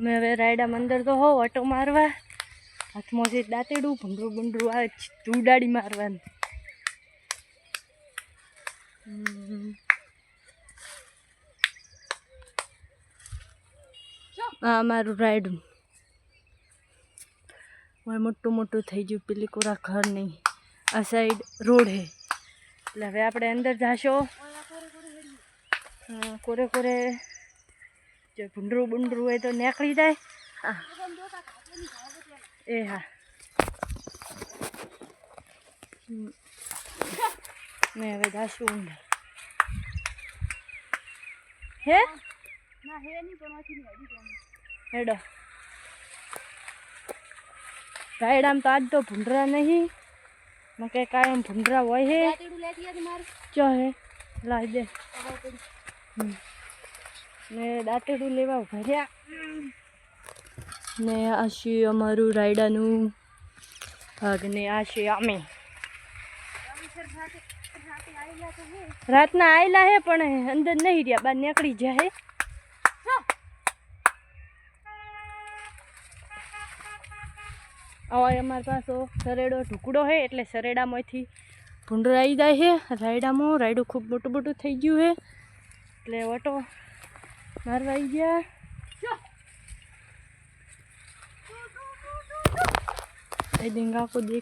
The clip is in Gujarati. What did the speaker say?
मैं હવે રાયડામાં અંદર તો હોવ ઓટો મારવા હાથમાંથી દાંતેડું ભૂંડરું ભૂંડરું આવે ચૂડાડી મારવાનું આ મારું રાયડું મોટું મોટું થઈ ગયું પેલી કોરા ઘર નહીં આ સાઈડ રોડ હે એટલે હવે આપણે અંદર જાશો કોરે કોરે જો ભૂંડરું બુંડરું હોય તો નીકળી જાય હા એ હા મેં હવે જાશું અંદર હે હેડો રાયડામ તો આજ તો ભૂંડરા નહીં મેં કઈ કાયમ ભૂંડરા હોય હે ચો હે લાવી દે ને દાંતેડું લેવા ભર્યા ને આ છે અમારું રાયડાનું ભાગ ને આ છે અમે રાતના આવેલા હે પણ અંદર નહીં રહ્યા બાર નીકળી જાય હવે અમારી પાસે સરેડો ઢુકડો હે એટલે સરેડામાંથી ભૂંડર આવી જાય છે રાયડામાં રાયડું ખૂબ મોટું મોટું થઈ ગયું છે એટલે ઓટો મારવા આવી ગયા એ डिंगा को देख